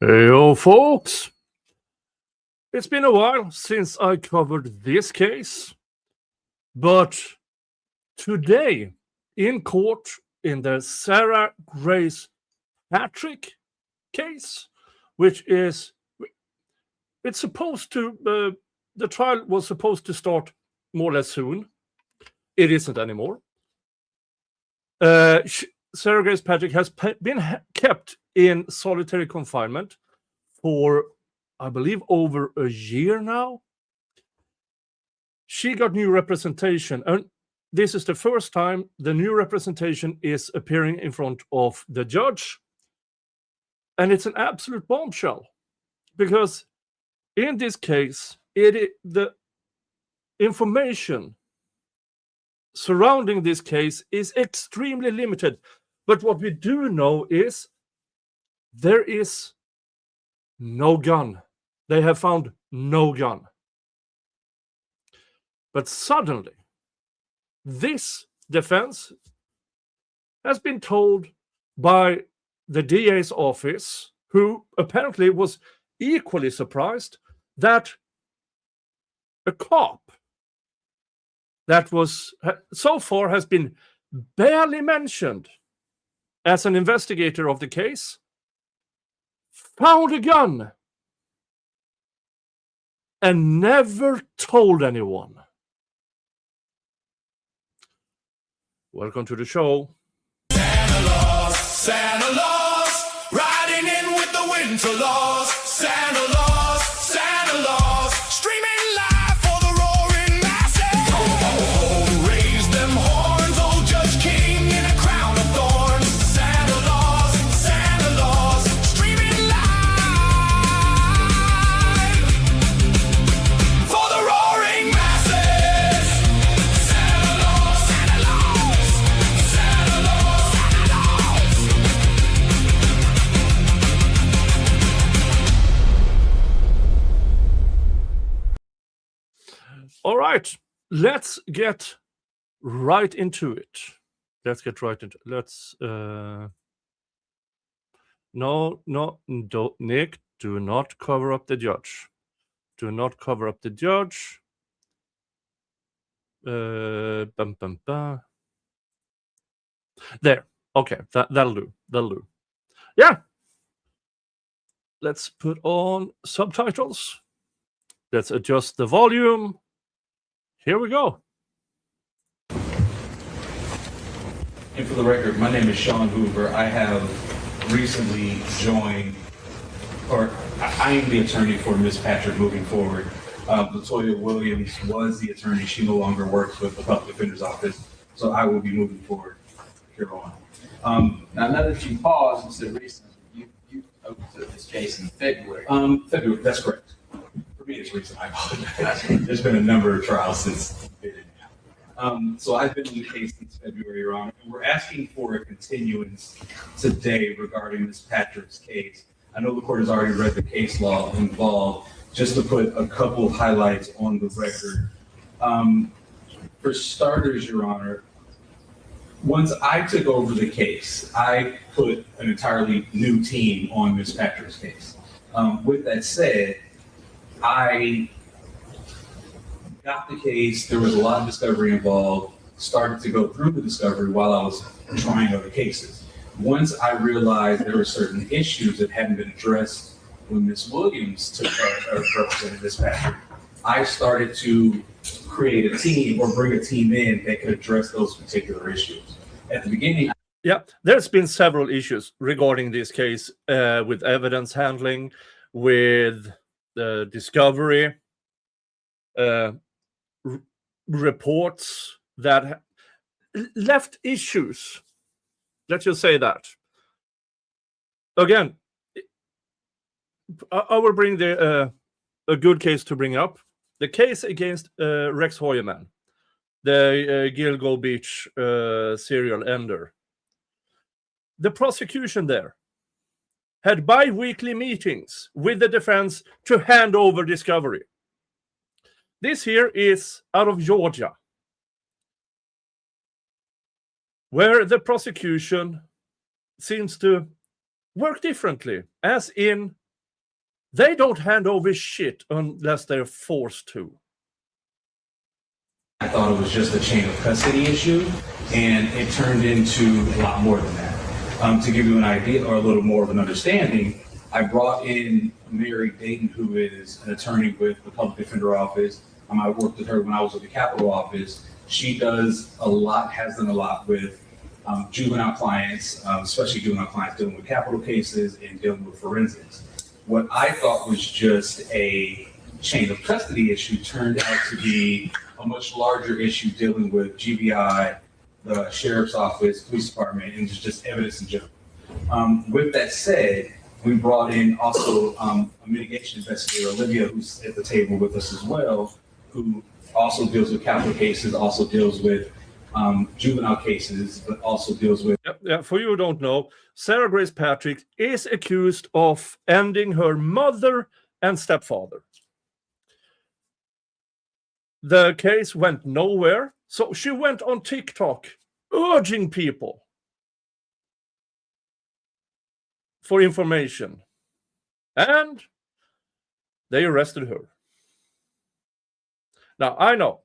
Hey, folks. It's been a while since I covered this case, but today in court in the Sarah Grace Patrick case, which is it's supposed to the trial was supposed to start more or less soon. It isn't anymore. Sarah Grace Patrick has been kept in solitary confinement for, I believe, over a year now. She got new representation, and this is the first time the new representation is appearing in front of the judge. And it's an absolute bombshell, because in this case, the information surrounding this case is extremely limited. But what we do know is there is no gun. They have found no gun. But suddenly, this defense has been told by the DA's office, who apparently was equally surprised that a cop that was so far has been barely mentioned as an investigator of the case found a gun and never told anyone. Welcome to the show. Santa Claus, riding in with the winter laws. Santa Claus, streaming live for the roaring masses. Ho, ho, ho, raise them horns, old Judge King in a crown of thorns. Santa Claus, streaming live for the roaring masses. Santa Claus, Santa Claus, Santa Claus, Santa Claus. All right, let's get right into it. No, Nick, do not cover up the judge. Do not cover up the judge. Bum, bum, bum. There. Okay, that'll do. Yeah. Let's put on subtitles. Let's adjust the volume. Here we go. And for the record, my name is Sean Hoover. I have recently joined, or I am the attorney for Ms. Patrick moving forward. Latoya Williams was the attorney. She no longer works with the Public Defender's Office, so I will be moving forward here on. Now, now that you paused and said recently, you opened this case in February. February, that's correct. For me, it's recent. I apologize. There's been a number of trials since then. So I've been in the case since February, Your Honor, and we're asking for a continuance today regarding Ms. Patrick's case. I know the court has already read the case law involved. Just to put a couple of highlights on the record. For starters, Your Honor, once I took over the case, I put an entirely new team on Ms. Patrick's case. With that said, I got the case, there was a lot of discovery involved, started to go through the discovery while I was trying other cases. Once I realized there were certain issues that hadn't been addressed when Ms. Williams represented Ms. Patrick, I started to create a team or bring a team in that could address those particular issues. At the beginning, Yeah, there's been several issues regarding this case with evidence handling, with the discovery, reports that left issues. Let's just say that. Again, I will bring a good case to bring up. The case against Rex Hoyerman, the Gilgo Beach serial ender. The prosecution there had bi-weekly meetings with the defense to hand over discovery. This here is out of Georgia, where the prosecution seems to work differently, as in they don't hand over shit unless they're forced to. I thought it was just a chain of custody issue, and it turned into a lot more than that. To give you an idea or a little more of an understanding, I brought in Mary Dayton, who is an attorney with the Public Defender Office. I worked with her when I was with the Capitol Office. She has done a lot with juvenile clients, especially juvenile clients dealing with capital cases and dealing with forensics. What I thought was just a chain of custody issue turned out to be a much larger issue dealing with GBI, the Sheriff's Office, Police Department, and just evidence in general. With that said, we brought in also a mitigation investigator, Olivia, who's at the table with us as well, who also deals with capital cases, also deals with juvenile cases, but also deals with... Yeah, for you who don't know, Sarah Grace Patrick is accused of ending her mother and stepfather. The case went nowhere, so she went on TikTok urging people for information, and they arrested her. Now, I know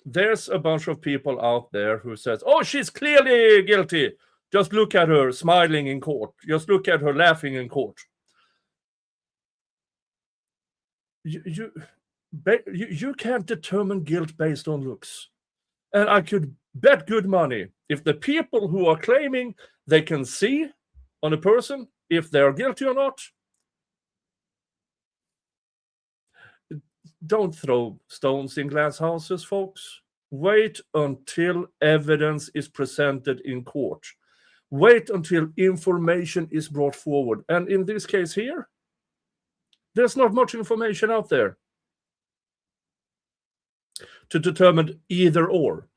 there's a bunch of people out there who says, oh, she's clearly guilty. Just look at her smiling in court. Just look at her laughing in court. You can't determine guilt based on looks. And I could bet good money if the people who are claiming they can see on a person if they are guilty or not, don't throw stones in glass houses, folks. Wait until evidence is presented in court. Wait until information is brought forward. And in this case here, there's not much information out there to determine either or.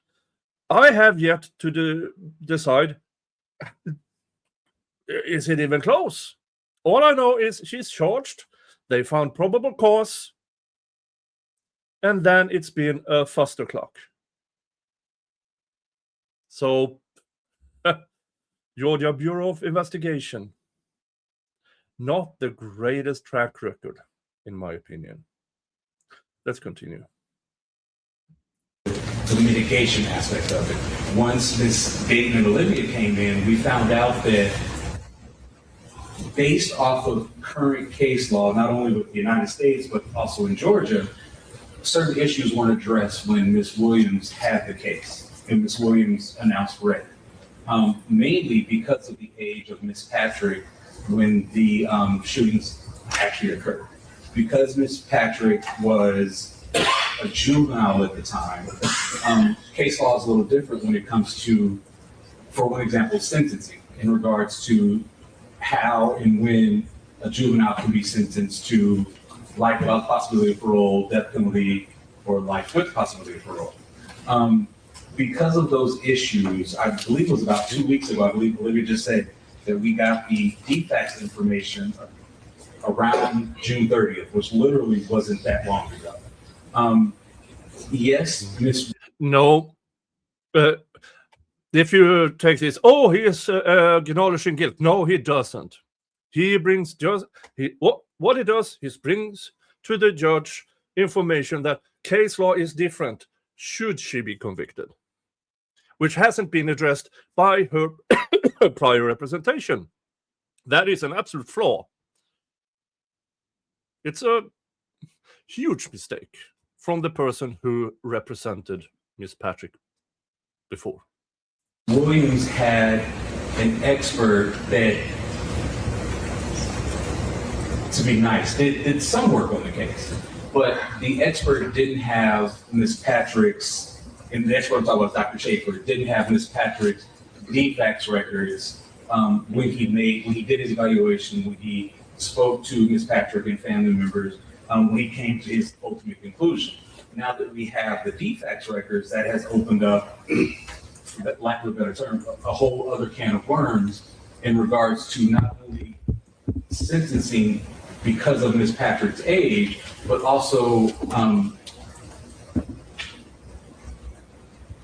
I have yet to decide, is it even close? All I know is she's charged. They found probable cause. And then it's been a fuster clock. So, Georgia Bureau of Investigation, not the greatest track record, in my opinion. Let's continue. The mitigation aspect of it. Once Ms. Dayton and Olivia came in, we found out that based off of current case law, not only with the United States, but also in Georgia, certain issues weren't addressed when Ms. Williams had the case and Ms. Williams announced red. Mainly because of the age of Ms. Patrick when the shootings actually occurred. Because Ms. Patrick was a juvenile at the time, case law is a little different when it comes to, for one example, sentencing in regards to how and when a juvenile can be sentenced to life without possibility of parole, death penalty, or life with possibility of parole. Because of those issues, I believe it was about 2 weeks ago, I believe Olivia just said that we got the defects information around June 30th, which literally wasn't that long ago. Yes, Ms. No. If you take this, oh, he is acknowledging guilt. No, he doesn't. He brings just what he does. He brings to the judge information that case law is different. Should she be convicted, which hasn't been addressed by her prior representation. That is an absolute flaw. It's a huge mistake from the person who represented Miss Patrick before. Williams had an expert that, to be nice, did some work on the case, but the expert didn't have Miss Patrick's, and the expert I'm talking about, Dr. Schaefer, didn't have Miss Patrick's defects records when he did his evaluation, when he spoke to Miss Patrick and family members, when he came to his ultimate conclusion. Now that we have the defects records, that has opened up, that lack of a better term, a whole other can of worms in regards to not only sentencing because of Miss Patrick's age, but also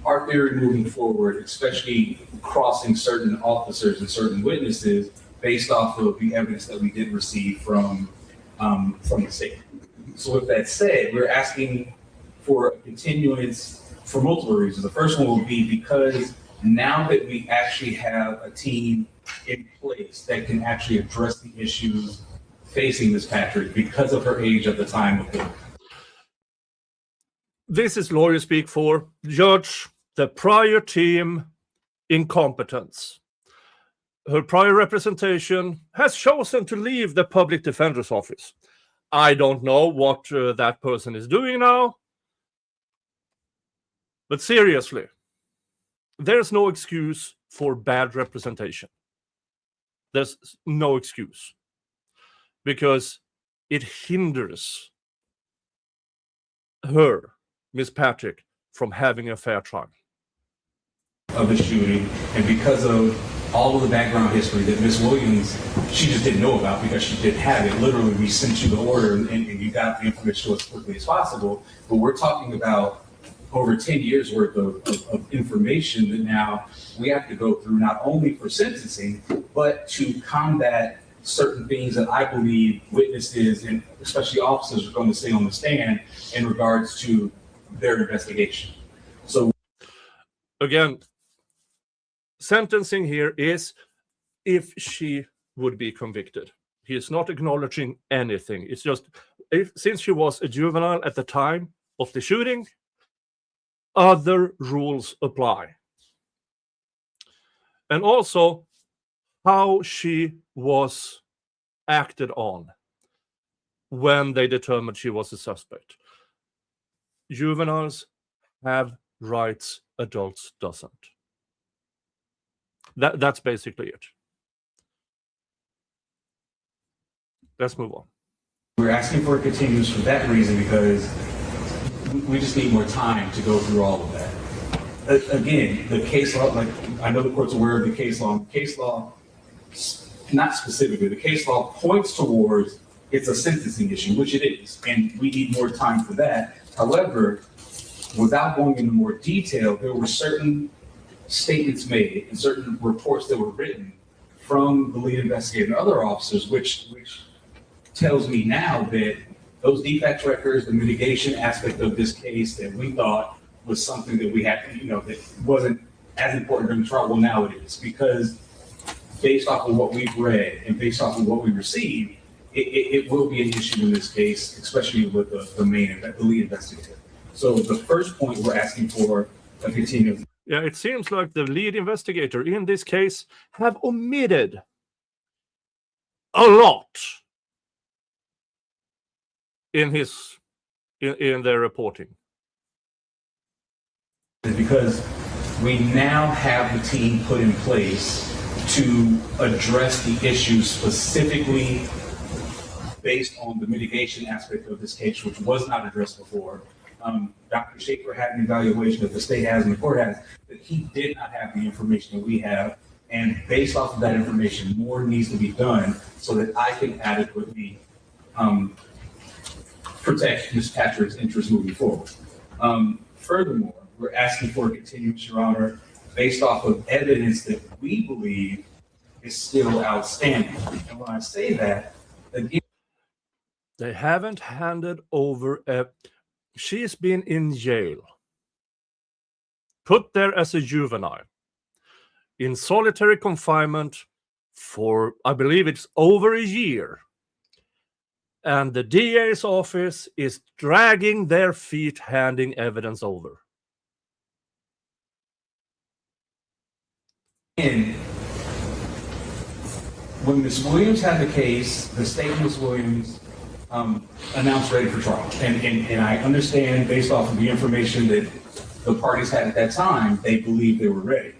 our theory moving forward, especially crossing certain officers and certain witnesses, based off of the evidence that we did receive from the state. So with that said, we're asking for a continuance for multiple reasons. The first one will be because now that we actually have a team in place that can actually address the issues facing Ms. Patrick because of her age at the time of the. This is lawyer speak for Judge, the prior team incompetence. Her prior representation has chosen to leave the public defender's office. I don't know what that person is doing now. But seriously, there's no excuse for bad representation. There's no excuse. Because it hinders her, Miss Patrick, from having a fair trial. Of the shooting, and because of all of the background history that Ms. Williams, she just didn't know about because she didn't have it. Literally, we sent you the order and you got the information to us as quickly as possible. But we're talking about over 10 years worth of information that now we have to go through not only for sentencing, but to combat certain things that I believe witnesses and especially officers are going to say on the stand in regards to their investigation. So again, sentencing here is if she would be convicted. He is not acknowledging anything. It's just, since she was a juvenile at the time of the shooting, other rules apply. And also how she was acted on when they determined she was a suspect. Juveniles have rights, adults doesn't. That's basically it. Let's move on. We're asking for a continuance for that reason because we just need more time to go through all of that. Again, the case law, like I know the court's aware of the case law. The case law, not specifically, the case law points towards it's a sentencing issue, which it is, and we need more time for that. However, without going into more detail, there were certain statements made and certain reports that were written from the lead investigator and other officers, which tells me now that those defect records, the mitigation aspect of this case that we thought was something that we had, that wasn't as important during the trial. Well, now it is, because based off of what we've read and based off of what we received, it will be an issue in this case, especially with the lead investigator. So the first point we're asking for a continuance. Yeah, it seems like the lead investigator in this case have omitted a lot in their reporting. Because we now have the team put in place to address the issues specifically based on the mitigation aspect of this case, which was not addressed before. Dr. Schaefer had an evaluation that the state has and the court has, that he did not have the information that we have. And based off of that information, more needs to be done so that I can adequately protect Ms. Patrick's interests moving forward. Furthermore, we're asking for a continuance, Your Honor, based off of evidence that we believe is still outstanding. And when I say that, again, they haven't handed over she's been in jail, put there as a juvenile, in solitary confinement for, I believe it's over a year. And the DA's office is dragging their feet, handing evidence over. And when Ms. Williams had the case, the state Ms. Williams announced ready for trial. And I understand based off of the information that the parties had at that time, they believed they were ready.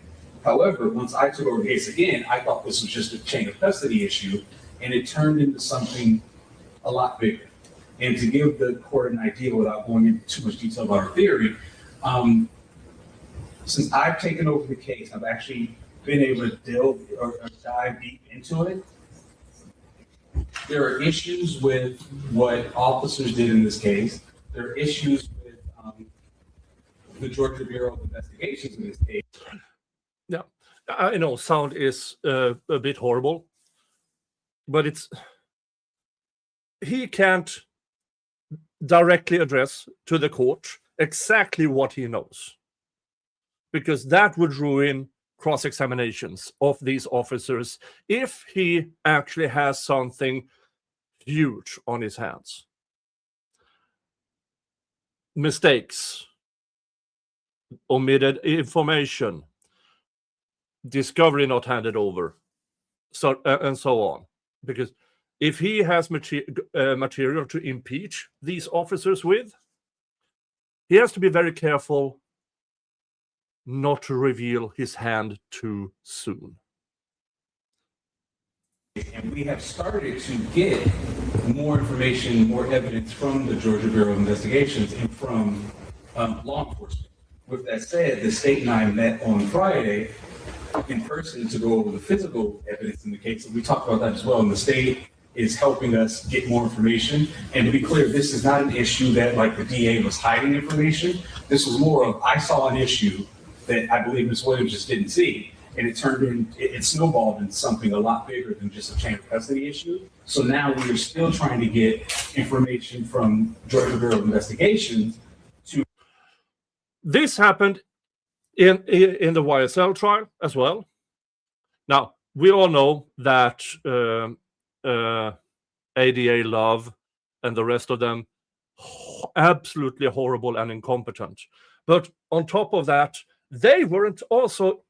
However, once I took over the case again, I thought this was just a chain of custody issue, and it turned into something a lot bigger. And to give the court an idea without going into too much detail about our theory, since I've taken over the case, I've actually been able to delve or dive deep into it. There are issues with what officers did in this case. There are issues with the Georgia Bureau of Investigations in this case. Yeah, I know sound is a bit horrible, but he can't directly address to the court exactly what he knows, because that would ruin cross-examinations of these officers if he actually has something huge on his hands. Mistakes, omitted information, discovery not handed over, so and so on. Because if he has material to impeach these officers with, he has to be very careful not to reveal his hand too soon. And we have started to get more information, more evidence from the Georgia Bureau of Investigations and from law enforcement. With that said, the state and I met on Friday in person to go over the physical evidence in the case. And we talked about that as well. And the state is helping us get more information. And to be clear, this is not an issue that like the DA was hiding information. This was more of, I saw an issue that I believe Ms. Williams just didn't see. And it snowballed into something a lot bigger than just a chain of custody issue. So now we are still trying to get information from Georgia Bureau of Investigations to. This happened in the YSL trial as well. Now, we all know that ADA Love and the rest of them, absolutely horrible and incompetent. But on top of that, they weren't also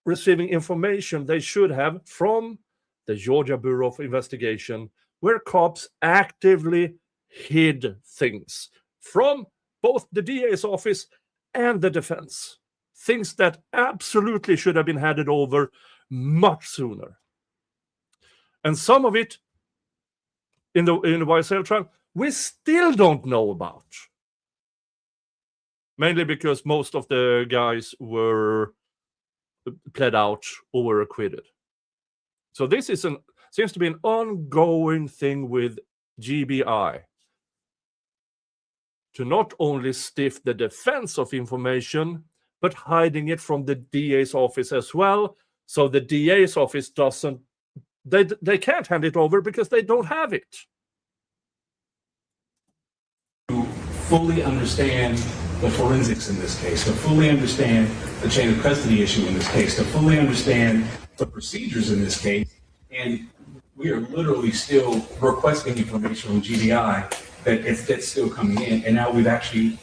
receiving information they should have from the Georgia Bureau of Investigation, where cops actively hid things from both the DA's office and the defense. Things that absolutely should have been handed over much sooner. And some of it in the YSL trial, we still don't know about. Mainly because most of the guys were pled out or were acquitted. So this is seems to be an ongoing thing with GBI. To not only stiff the defense of information, but hiding it from the DA's office as well. So the DA's office they can't hand it over because they don't have it. To fully understand the forensics in this case, to fully understand the chain of custody issue in this case, to fully understand the procedures in this case. And we are literally still requesting information from GBI that's still coming in. And now we've actually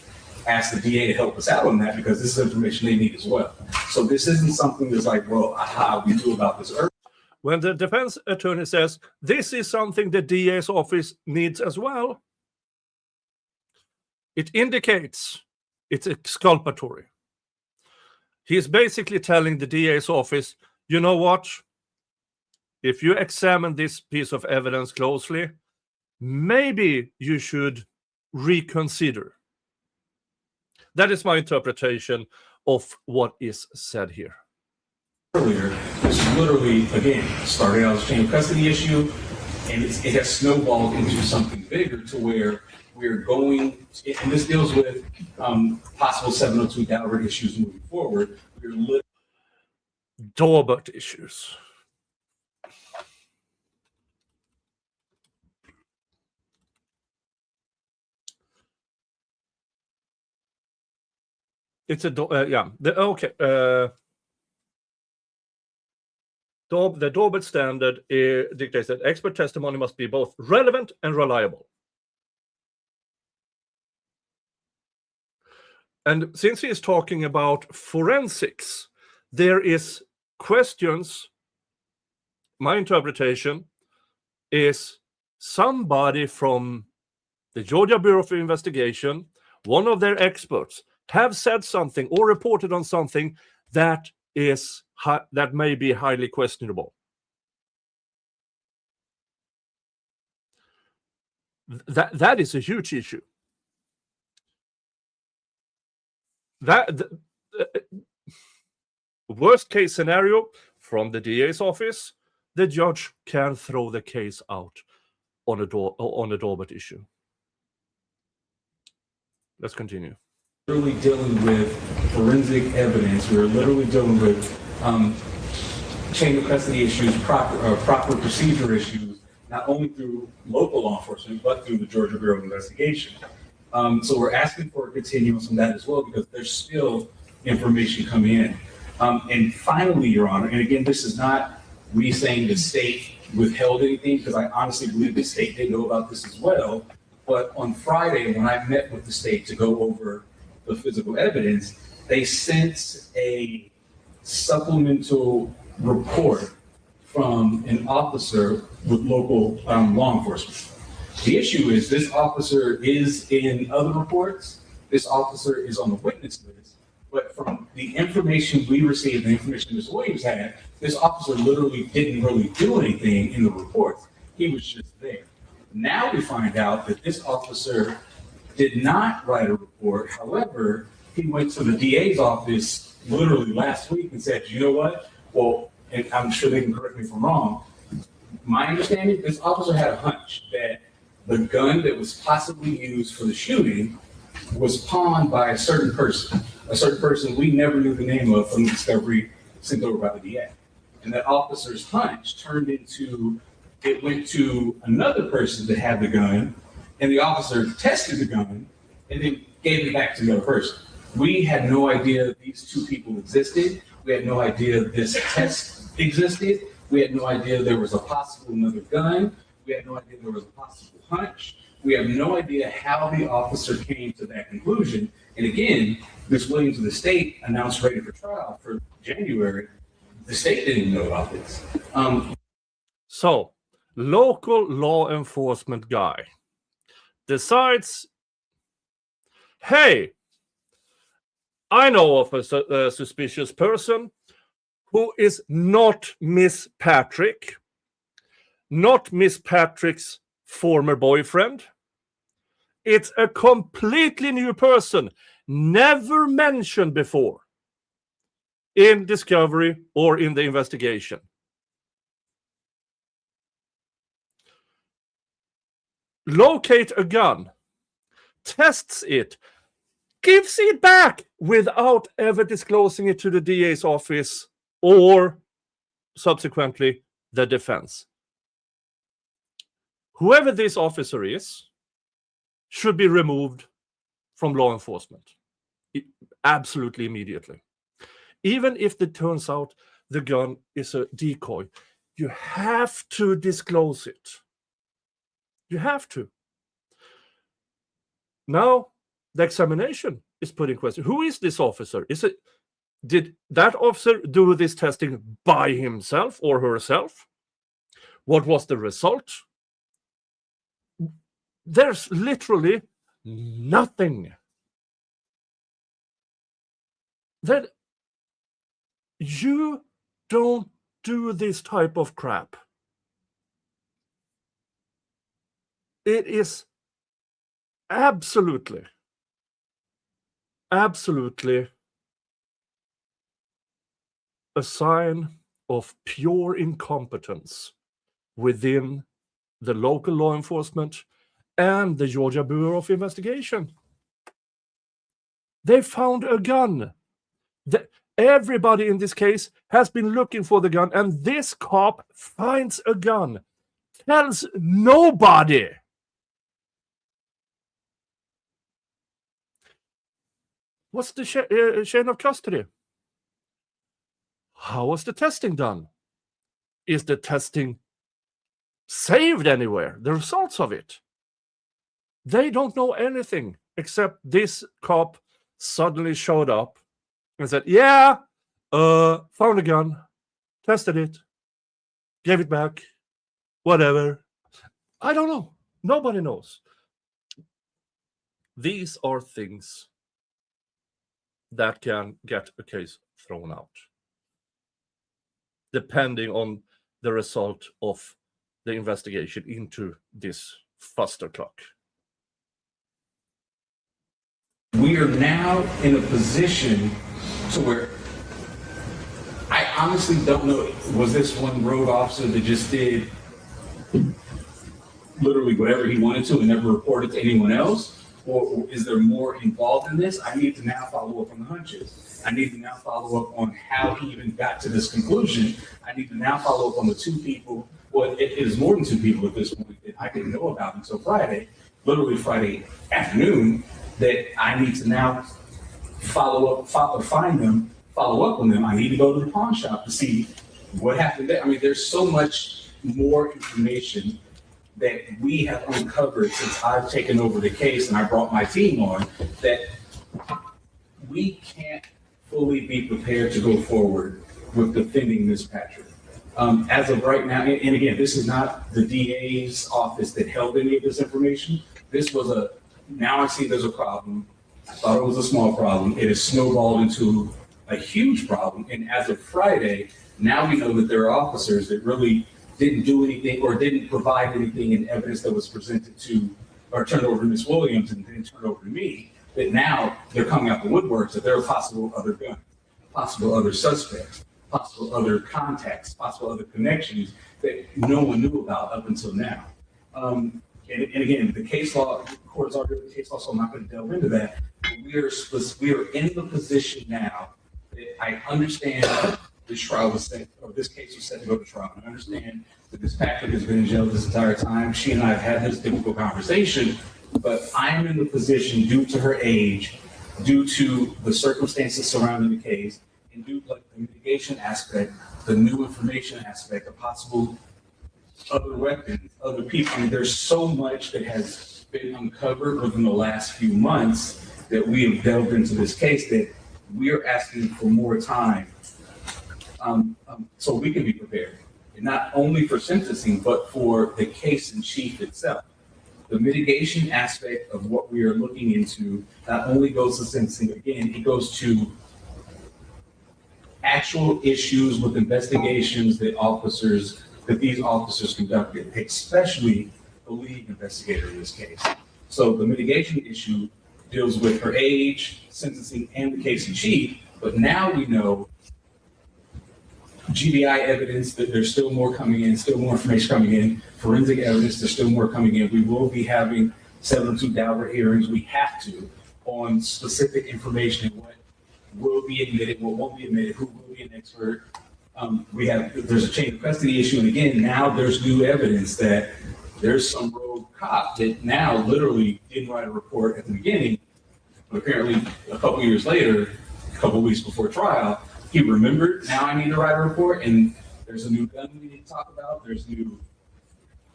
asked the DA to help us out on that because this is information they need as well. So this isn't something that's like, well, we knew about this earlier. When the defense attorney says, this is something the DA's office needs as well, it indicates it's exculpatory. He's basically telling the DA's office, you know what? If you examine this piece of evidence closely, maybe you should reconsider. That is my interpretation of what is said here. Earlier, this is literally, again, started out as a chain of custody issue, and it has snowballed into something bigger to where we're going, and this deals with possible 702 Daubert issues moving forward. We're Daubert issues. It's a the Daubert standard dictates that expert testimony must be both relevant and reliable. And since he is talking about forensics, there is questions. My interpretation is somebody from the Georgia Bureau of Investigation, one of their experts, have said something or reported on something that may be highly questionable. That is a huge issue. Worst case scenario, from the DA's office, the judge can throw the case out on a Daubert issue. Let's continue. Literally dealing with forensic evidence. We're literally dealing with chain of custody issues, proper procedure issues not only through local law enforcement, but through the Georgia Bureau of Investigation. So we're asking for a continuance on that as well, because there's still information coming in. And finally, Your Honor, and again, this is not me saying the state withheld anything, because I honestly believe the state did know about this as well. But on Friday, when I met with the state to go over the physical evidence, they sent a supplemental report from an officer with local law enforcement. The issue is this officer is in other reports. This officer is on the witness list. But from the information we received, the information Ms. Williams had, this officer literally didn't really do anything in the reports. He was just there. Now we find out that this officer did not write a report. However, he went to the DA's office literally last week and said, you know what? Well, and I'm sure they can correct me if I'm wrong. My understanding, this officer had a hunch that the gun that was possibly used for the shooting was pawned by a certain person we never knew the name of from the discovery sent over by the DA. And that officer's hunch it went to another person that had the gun, and the officer tested the gun and then gave it back to the other person. We had no idea these two people existed. We had no idea this test existed. We had no idea there was a possible another gun. We had no idea there was a possible hunch. We have no idea how the officer came to that conclusion. And again, Ms. Williams of the state announced ready for trial for January. The state didn't even know about this. So, local law enforcement guy decides, hey, I know of a suspicious person who is not Miss Patrick, not Miss Patrick's former boyfriend. It's a completely new person, never mentioned before in discovery or in the investigation. Locate a gun, tests it, gives it back without ever disclosing it to the DA's office or subsequently the defense. Whoever this officer is should be removed from law enforcement absolutely immediately. Even if it turns out the gun is a decoy, you have to disclose it. You have to. Now, the examination is put in question. Who is this officer? Did that officer do this testing by himself or herself? What was the result? There's literally nothing. That you don't do this type of crap. It is absolutely a sign of pure incompetence within the local law enforcement and the Georgia Bureau of Investigation. They found a gun. Everybody in this case has been looking for the gun, and this cop finds a gun, tells nobody. What's the chain of custody? How was the testing done? Is the testing saved anywhere? The results of it? They don't know anything except this cop suddenly showed up and said, yeah, found a gun, tested it, gave it back, whatever. I don't know. Nobody knows. These are things that can get a case thrown out, depending on the result of the investigation into this fuster clock. We are now in a position to where I honestly don't know, was this one rogue officer that just did literally whatever he wanted to and never reported to anyone else? Or is there more involved in this? I need to now follow up on the hunches. I need to now follow up on how he even got to this conclusion. I need to now follow up on the two people Well, it is more than 2 people at this point that I didn't know about until Friday, literally Friday afternoon, that I need to now follow up on them. I need to go to the pawn shop to see what happened there. I mean, there's so much more information that we have uncovered since I've taken over the case and I brought my team on, that we can't fully be prepared to go forward with defending Ms. Patrick. As of right now, and again, this is not the DA's office that held any of this information. This was now I see there's a problem. I thought it was a small problem. It has snowballed into a huge problem. And as of Friday, now we know that there are officers that really didn't do anything or didn't provide anything in evidence that was presented to or turned over to Ms. Williams and then turned over to me, that now they're coming out the woodworks that there are possible other guns, possible other suspects, possible other contacts, possible other connections that no one knew about up until now. And again, the case law, the court's already the case law, so I'm not going to delve into that. We are in the position now that I understand this trial was set, or this case was set to go to trial. I understand that Ms. Patrick has been in jail this entire time. She and I have had this difficult conversation, but I am in the position, due to her age, due to the circumstances surrounding the case, and due to the mitigation aspect, the new information aspect, the possible other weapons, other people. I mean, there's so much that has been uncovered within the last few months that we have delved into this case that we are asking for more time so we can be prepared. And not only for sentencing, but for the case in chief itself. The mitigation aspect of what we are looking into not only goes to sentencing, again, it goes to actual issues with investigations that these officers conducted, especially the lead investigator in this case. So the mitigation issue deals with her age, sentencing, and the case in chief, but now we know GBI evidence that there's still more coming in, still more information coming in, forensic evidence, there's still more coming in. We will be having 702 Daubert hearings. We have to, on specific information, what will be admitted, what won't be admitted, who will be an expert. There's a chain of custody issue, and again, now there's new evidence that there's some rogue cop that now literally didn't write a report at the beginning, but apparently a couple years later, a couple weeks before trial, he remembered, now I need to write a report, and there's a new gun we need to talk about, there's new,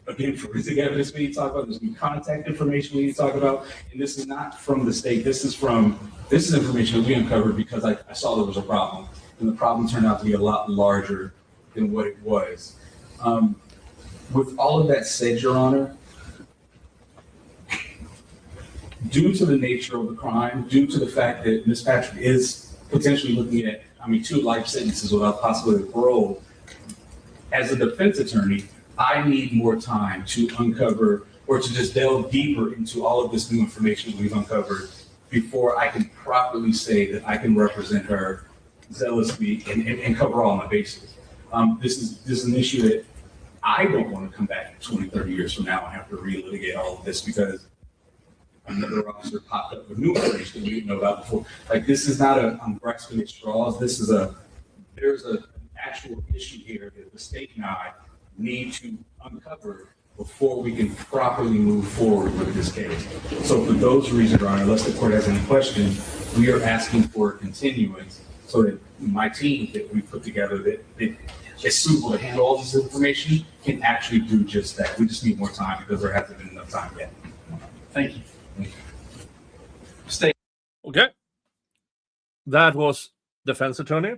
again, forensic evidence we need to talk about, there's new contact information we need to talk about, and this is not from the state, this is information that we uncovered because I saw there was a problem, and the problem turned out to be a lot larger than what it was. With all of that said, Your Honor, due to the nature of the crime, due to the fact that Ms. Patrick is potentially looking at, 2 life sentences without possibility of parole, as a defense attorney, I need more time to uncover or to just delve deeper into all of this new information that we've uncovered before I can properly say that I can represent her zealously and cover all my bases. This is an issue that I don't want to come back 20, 30 years from now and have to relitigate all of this because another officer popped up with new information that we didn't know about before. Like, this is not I'm grasping at straws. There's an actual issue here that the state and I need to uncover before we can properly move forward with this case. So for those reasons, Your Honor, unless the court has any questions, we are asking for a continuance so that my team that we put together that is suitable to handle all this information can actually do just that. We just need more time because there hasn't been enough time yet. Thank you. Okay. That was defense attorney.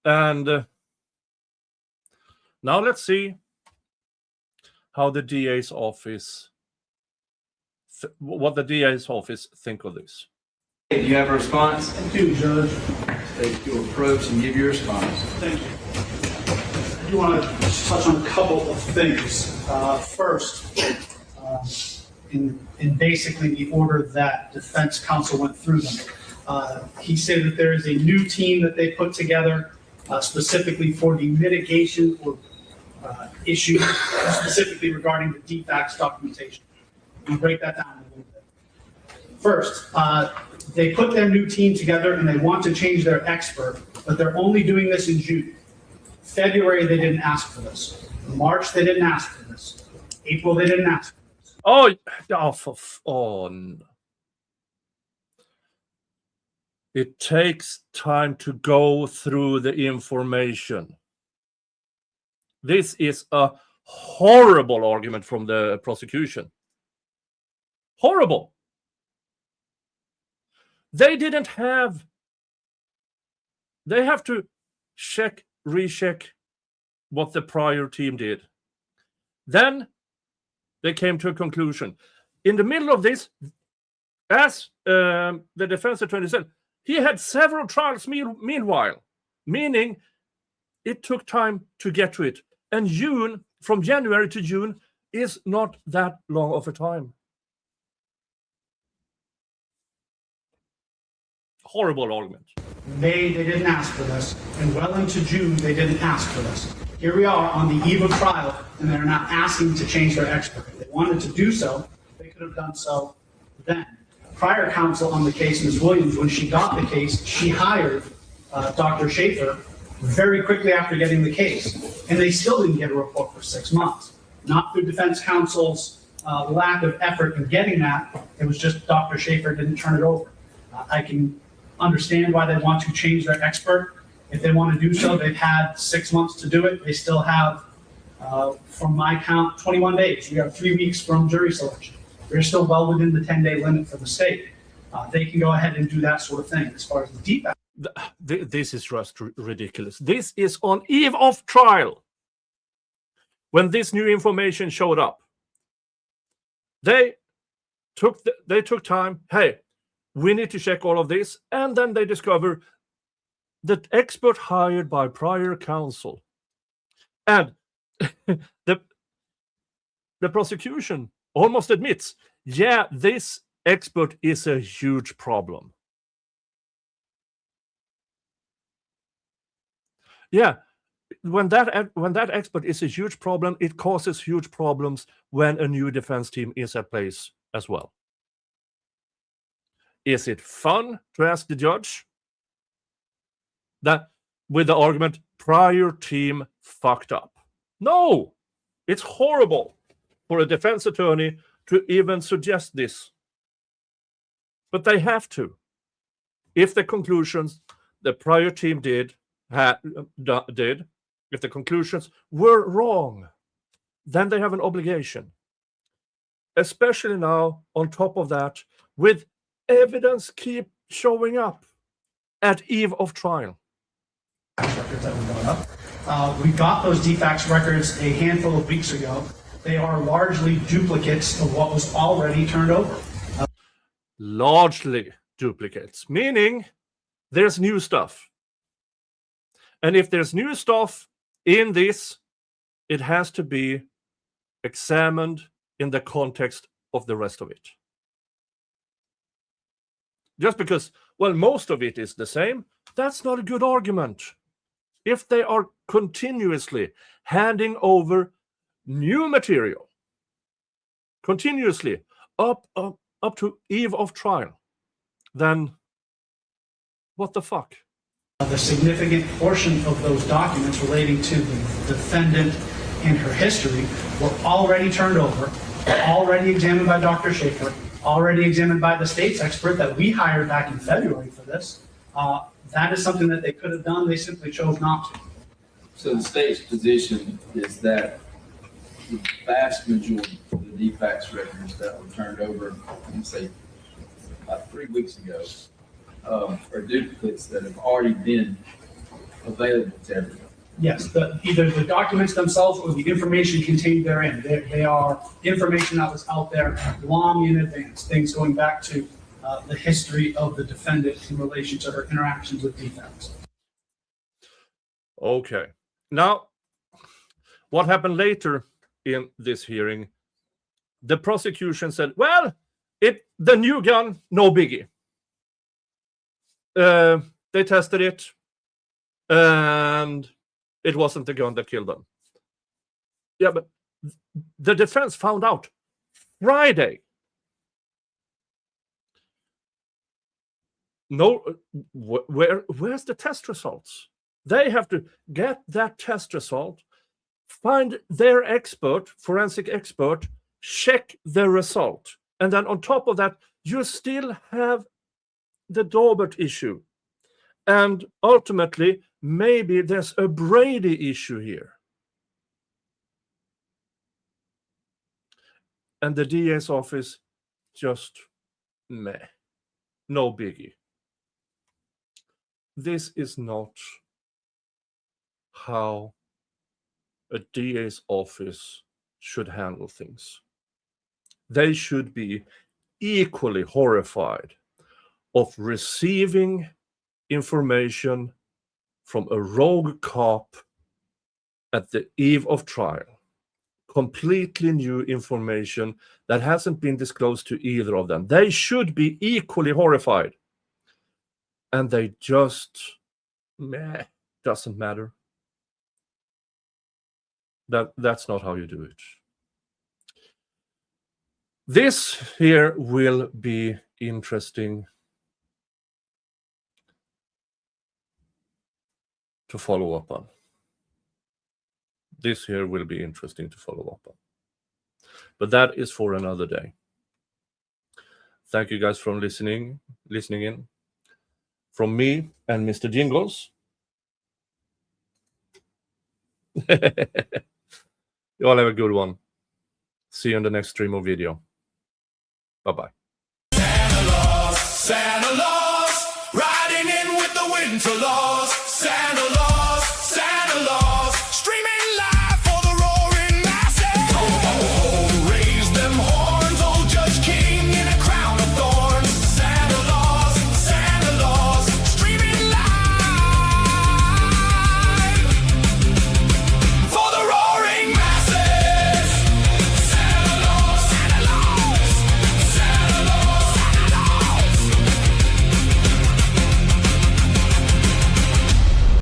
And now let's see how the DA's office, what the DA's office think of this. Do you have a response? Thank you, Judge. Take your approach and give your response. Thank you. I do want to touch on a couple of things. First, in basically the order that defense counsel went through them. He said that there is a new team that they put together specifically for the mitigation or issue, specifically regarding the defects documentation. We'll break that down a little bit. First, they put their new team together and they want to change their expert but they're only doing this in June. February, they didn't ask for this. March, they didn't ask for this. April, they didn't ask for this. On. It takes time to go through the information. This is a horrible argument from the prosecution. Horrible. They have to recheck what the prior team did. Then they came to a conclusion. In the middle of this, as the defense attorney said, he had several trials meanwhile, meaning it took time to get to it. And from January to June, is not that long of a time. Horrible argument. May, they didn't ask for this, and well into June, they didn't ask for this. Here we are on the eve of trial, and they're not asking to change their expert. If they wanted to do so, they could have done so then. Prior counsel on the case, Ms. Williams, when she got the case, she hired Dr. Schaefer very quickly after getting the case, and they still didn't get a report for 6 months. Not through defense counsel's lack of effort in getting that, it was just Dr. Schaefer didn't turn it over. I can understand why they want to change their expert. If they want to do so, they've had 6 months to do it. They still have, from my count, 21 days. We have 3 weeks from jury selection. They're still well within the 10-day limit for the state. They can go ahead and do that sort of thing. As far as the defense. This is just ridiculous. This is on eve of trial. When this new information showed up, they took time. Hey, we need to check all of this, and then they discover the expert hired by prior counsel, and the prosecution almost admits, yeah, this expert is a huge problem. Yeah, when that expert is a huge problem, it causes huge problems when a new defense team is at place as well. Is it fun to ask the judge that with the argument prior team fucked up? No, it's horrible for a defense attorney to even suggest this. But they have to. If the conclusions the prior team did, if the conclusions were wrong, then they have an obligation. Especially now, on top of that, with evidence keep showing up at eve of trial. Records that were brought up. We got those DFACS records a handful of weeks ago. They are largely duplicates of what was already turned over. Largely duplicates, meaning there's new stuff. And if there's new stuff in this, it has to be examined in the context of the rest of it. Just because, well, most of it is the same, that's not a good argument. If they are continuously handing over new material, continuously up to eve of trial, then what the fuck? The significant portion of those documents relating to the defendant and her history were already turned over, already examined by Dr. Schaefer, already examined by the state's expert that we hired back in February for this. That is something that they could have done. They simply chose not to. So the state's position is that the vast majority of the DFACS records that were turned over, let's say, about 3 weeks ago, are duplicates that have already been available to everyone. Yes, either the documents themselves or the information contained therein. They are information that was out there long in advance, things going back to the history of the defendant in relation to her interactions with DFACS. Okay. Now, what happened later in this hearing? The prosecution said, well, the new gun, no biggie. They tested it, and it wasn't the gun that killed them. Yeah, but the defense found out Friday. no, where's the test results? They have to get that test result, find their expert, forensic expert, check the result. And then on top of that, you still have the Daubert issue. And ultimately, maybe there's a Brady issue here. And the DA's office just meh. No biggie. This is not how a DA's office should handle things. They should be equally horrified of receiving information from a rogue cop at the eve of trial. Completely new information that hasn't been disclosed to either of them. They should be equally horrified. And they just, meh, doesn't matter. That's not how you do it. This here will be interesting to follow up on. This here will be interesting to follow up on. But that is for another day. Thank you guys for listening in. From me and Mr. Jingles. You all have a good one. See you in the next stream or video. Bye-bye. Santa Claus, riding in with the winter laws.